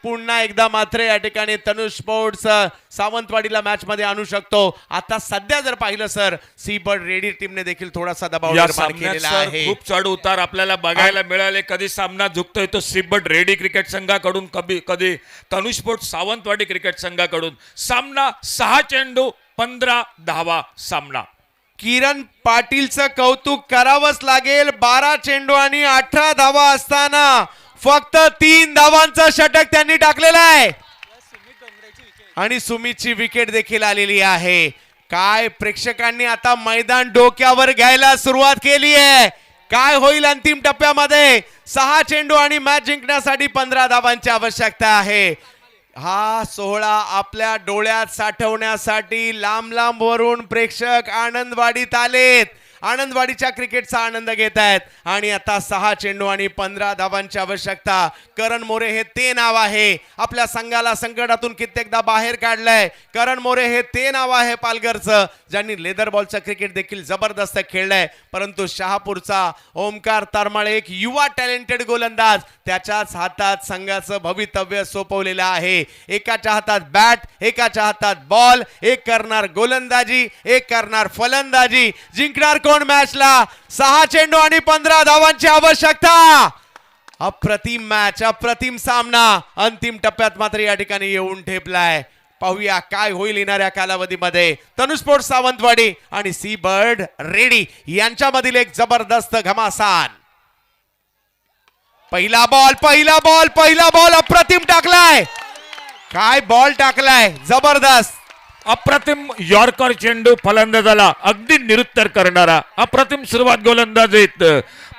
पुन्हा एकदा मात्र या ठिकाणी तनुष स्पोर्ट्स सावंतवाडीला मॅच मध्ये आणू शकतो। आता सध्या जर पाहिलं सर सी बर्ड रेडी टीमने देखील थोडासा दबाव निर्माण केलेला आहे। खूप चढ उतार आपल्याला बघायला मिळाले। कधी सामना झुकतोय तो सी बर्ड रेडी क्रिकेट संघाकडून, कधी तनुष स्पोर्ट्स सावंतवाडी क्रिकेट संघाकडून। सामना 6 चेंडू 15 धावा सामना। किरण पाटीलचं कौतुक करावंच लागेल। 12 चेंडू आणि 18 धावा असताना फक्त 3 धावांचा षटक त्यांनी टाकलेला आहे आणि सुमितची विकेट देखील आलेली आहे। काय प्रेक्षकांनी आता मैदान डोक्यावर घ्यायला सुरुवात केली आहे। काय होईल अंतिम टप्प्यामध्ये? 6 चेंडू आणि मॅच जिंकण्यासाठी 15 धावांची आवश्यकता आहे। हा सोहळा आपल्या डोळ्यात साठवण्यासाठी लांब लांब वरून प्रेक्षक आनंदवाडीत आलेत, आनंदवाडीच्या क्रिकेटचा आनंद घेत आहेत। आणि आता 6 चेंडू आणि 15 धावांची आवश्यकता। करण मोरे हे ते नाव आहे, आपल्या संघाला संकटातून कित्येकदा बाहेर काढलंय। करण मोरे हे ते नाव आहे पालघरचं, ज्यांनी लेदर बॉलचं क्रिकेट देखील जबरदस्त खेळलंय। परंतु शहापूरचा ओमकार तरमाळे एक युवा टॅलेंटेड गोलंदाज, त्याच्याच हातात संघाचं भवितव्य सोपवलेलं आहे। एकाच्या हातात बॅट, एकाच्या हातात बॉल, एक करणार गोलंदाजी, एक करणार फलंदाजी। जिंकणार कोण मॅचला? 6 चेंडू आणि 15 धावांची आवश्यकता। अप्रतिम मॅच, अप्रतिम सामना अंतिम टप्प्यात मात्र या ठिकाणी येऊन ठेपलाय। पाहूया काय होईल येणाऱ्या कालावधीमध्ये। तनुष स्पोर्ट्स सावंतवाडी आणि सी बर्ड रेडी यांच्यामधील एक जबरदस्त घमासान। पहिला बॉल अप्रतिम टाकलाय। काय बॉल टाकलाय, जबरदस्त अप्रतिम यॉर्कर चेंडू फलंदाजाला अगदी निरुत्तर करणारा। अप्रतिम सुरुवात गोलंदाजीत।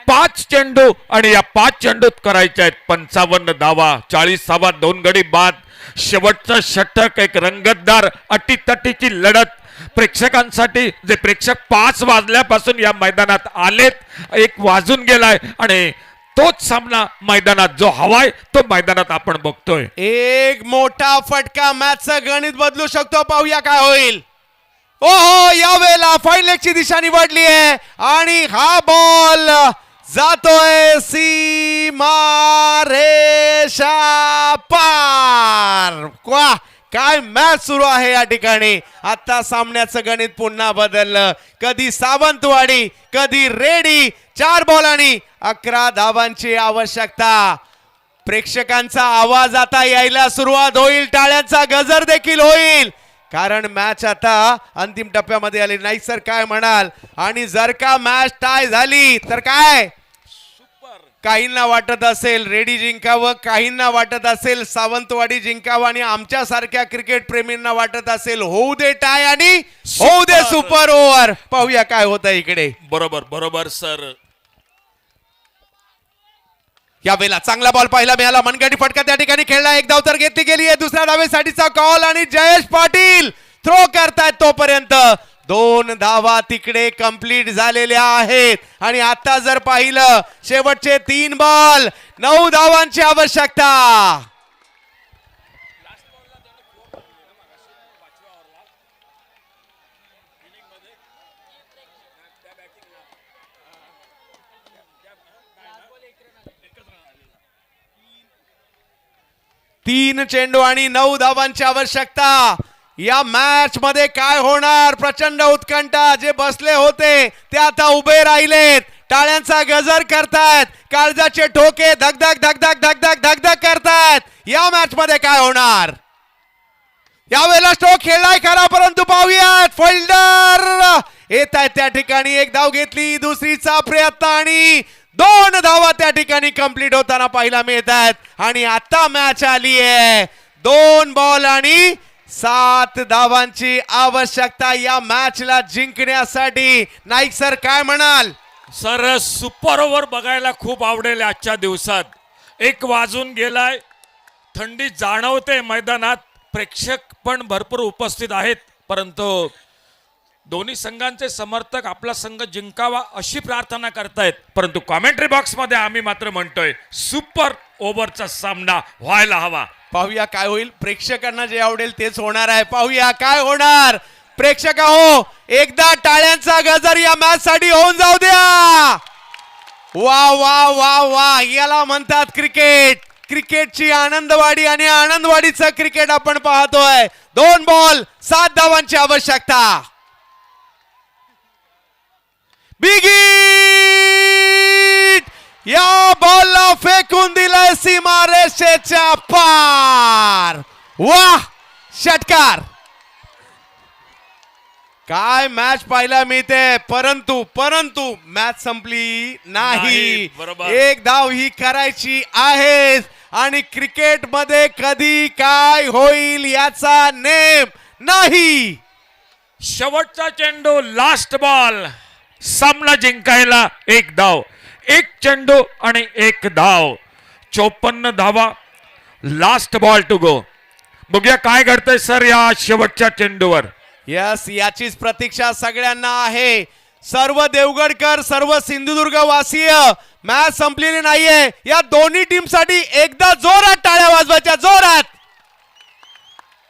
5 चेंडू आणि या 5 चेंडूत करायच्या आहेत 55 धावा। 40 धावा, 2 गडी बाद। शेवटचं षटक एक रंगतदार अटीतटीची लढत प्रेक्षकांसाठी। जे प्रेक्षक 5 वाजल्यापासून या मैदानात आलेत, 1 वाजून गेलाय आणि तोच सामना मैदानात जो हवाय तो मैदानात आपण बघतोय। एक मोठा फटका, मॅचचं गणित बदलू शकतो। पाहूया काय होईल। ओहो, यावेळेला फाईन लेगची दिशा निवडली आहे आणि हा बॉल जातोय सीमा रेषा पार। वाह, काय मॅच सुरू आहे या ठिकाणी। आता सामन्याचं गणित पुन्हा बदललं। कधी सावंतवाडी, कधी रेडी। 4 बॉल आणि 11 धावांची आवश्यकता। प्रेक्षकांचा आवाज आता यायला सुरुवात होईल, टाळ्यांचा गजर देखील होईल, कारण मॅच आता अंतिम टप्प्यामध्ये आली। नाही सर काय म्हणाल? आणि जर का मॅच टाय झाली तर काय? काहींना वाटत असेल रेडी जिंकावं, काहींना वाटत असेल सावंतवाडी जिंकावं आणि आमच्या सारख्या क्रिकेट प्रेमींना वाटत असेल होऊ दे टाय आणि होऊ दे सुपर ओव्हर। पाहूया काय होतं इकडे। बरोबर सर। यावेळेला चांगला बॉल पाहायला मिळाला, मनगटी फटका त्या ठिकाणी खेळला। 1 धाव तर घेतली गेली आहे। दुसऱ्या धावेसाठीचा कॉल आणि जयेश पाटील थ्रो करतायत। तोपर्यंत 2 धावा तिकडे कंप्लीट झालेल्या आहेत आणि आता जर पाहिलं शेवटचे 3 बॉल, 9 धावांची आवश्यकता। तीन चेंडू आणि 9 धावांची आवश्यकता। या मॅच मध्ये काय होणार? प्रचंड उत्कंठा। जे बसले होते ते आता उभे राहिलेत, टाळ्यांचा गजर करतायत, काळजाचे ठोके धगधग धगधग धगधग धगधग करतायत। या मॅच मध्ये काय होणार? यावेळेला स्ट्रोक खेळलाय खरा, परंतु पाहूयात फिल्डर येत आहेत त्या ठिकाणी। 1 धाव घेतली, दुसरीचा प्रयत्न आणि 2 धावा त्या ठिकाणी कंप्लीट होताना पाहायला मिळत आहेत। आणि आता मॅच आली आहे 2 बॉल आणि 7 धावांची आवश्यकता या मॅचला जिंकण्यासाठी। नाईक सर काय म्हणाल? सर सुपर ओव्हर बघायला खूप आवडेल आजच्या दिवसात। 1 वाजून गेलाय, थंडी जाणवते मैदानात, प्रेक्षक पण भरपूर उपस्थित आहेत, परंतु दोन्ही संघांचे समर्थक आपला संघ जिंकावा अशी प्रार्थना करतायत। परंतु कॉमेंट्री बॉक्स मध्ये आम्ही मात्र म्हणतोय सुपर ओव्हरचा सामना व्हायला हवा। पाहूया काय होईल। प्रेक्षकांना जे आवडेल तेच होणार आहे। पाहूया काय होणार। प्रेक्षक हो, एकदा टाळ्यांचा गजर या मॅच साठी होऊन जाऊ द्या। वा वा वा वा, याला म्हणतात क्रिकेट। क्रिकेटची आनंदवाडी आणि आनंदवाडीचं क्रिकेट आपण पाहतोय. 2 बॉल 7 धावांची आवश्यकता. बिग हिट, या बॉलला फेकून दिलंय सीमारेषेच्या पार. वाह, षटकार. काय मॅच पाहायला मिळते, परंतु मॅच संपली नाही. नाही, बरोबर. एक धाव ही करायची आहे आणि क्रिकेट मध्ये कधी काय होईल याचा नेम नाही. शेवटचा चेंडू, लास्ट बॉल, सामना जिंकायला 1 धाव, 1 चेंडू आणि 1 धाव, 54 धावा, लास्ट बॉल टू गो. बघूया काय घडतंय सर या शेवटच्या चेंडूवर. यस, याचीच प्रतीक्षा सगळ्यांना आहे. सर्व देवगडकर, सर्व सिंधुदुर्ग वासीय, मॅच संपलेली नाहीये. या दोन्ही टीम साठी एकदा जोरात टाळ्या वाजवायच्या, जोरात.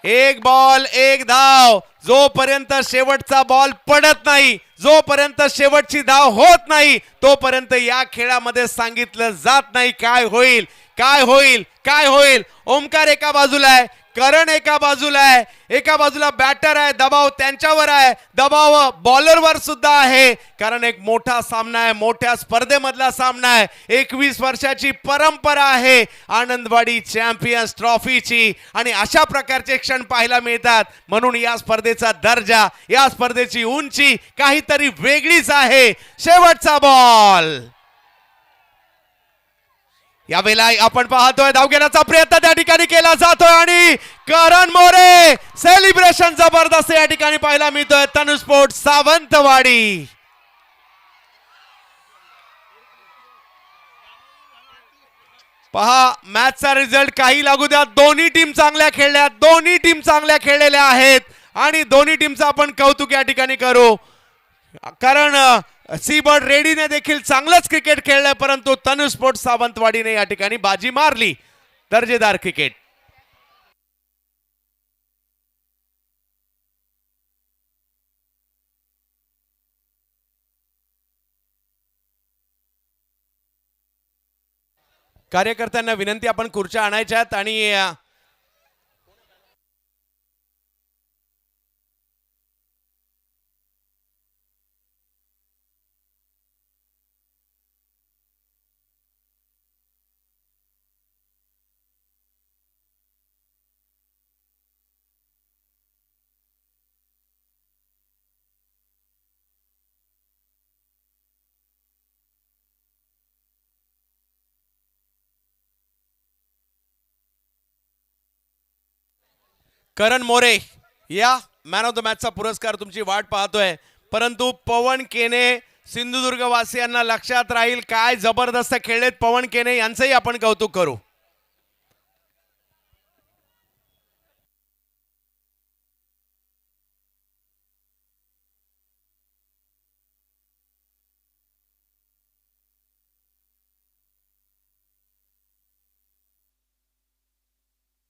1 बॉल 1 धाव. जोपर्यंत शेवटचा बॉल पडत नाही, जोपर्यंत शेवटची धाव होत नाही, तोपर्यंत या खेळामध्ये सांगितलं जात नाही काय होईल, काय होईल, काय होईल. ओमकार एका बाजूला आहे, करण एका बाजूला आहे, एका बाजूला बॅटर आहे, दबाव त्यांच्यावर आहे, दबाव बॉलरवर सुद्धा आहे. कारण एक मोठा सामना आहे, मोठ्या स्पर्धेमधला सामना आहे. 21 वर्षाची परंपरा आहे आनंदवाडी चॅम्पियन्स ट्रॉफीची आणि अशा प्रकारचे क्षण पाहायला मिळतात. म्हणून या स्पर्धेचा दर्जा, या स्पर्धेची उंची काहीतरी वेगळीच आहे. शेवटचा बॉल. यावेळेला आपण पाहतोय धाव घेण्याचा प्रयत्न त्या ठिकाणी केला जातोय आणि करण मोरे, सेलिब्रेशन जबरदस्त या ठिकाणी पाहायला मिळतोय. तनुस्पोर्ट सावंतवाडी. पहा मॅचचा रिझल्ट काही लागू द्या, दोन्ही टीम चांगल्या खेळल्या, दोन्ही टीम चांगल्या खेळलेल्या आहेत आणि दोन्ही टीमचं आपण कौतुक या ठिकाणी करू. कारण सी बर्ड रेडीने देखील चांगलंच क्रिकेट खेळलंय, परंतु तनुस्पोर्ट सावंतवाडीने या ठिकाणी बाजी मारली. दर्जेदार क्रिकेट. कार्यकर्त्यांना विनंती, आपण खुर्च्या आणायच्यात आणि करण मोरे या मॅन ऑफ द मॅचचा पुरस्कार तुमची वाट पाहतोय. परंतु पवन केने, सिंधुदुर्ग वासियांना लक्षात राहील काय जबरदस्त खेळलेत पवन केने, यांचंही आपण कौतुक करू.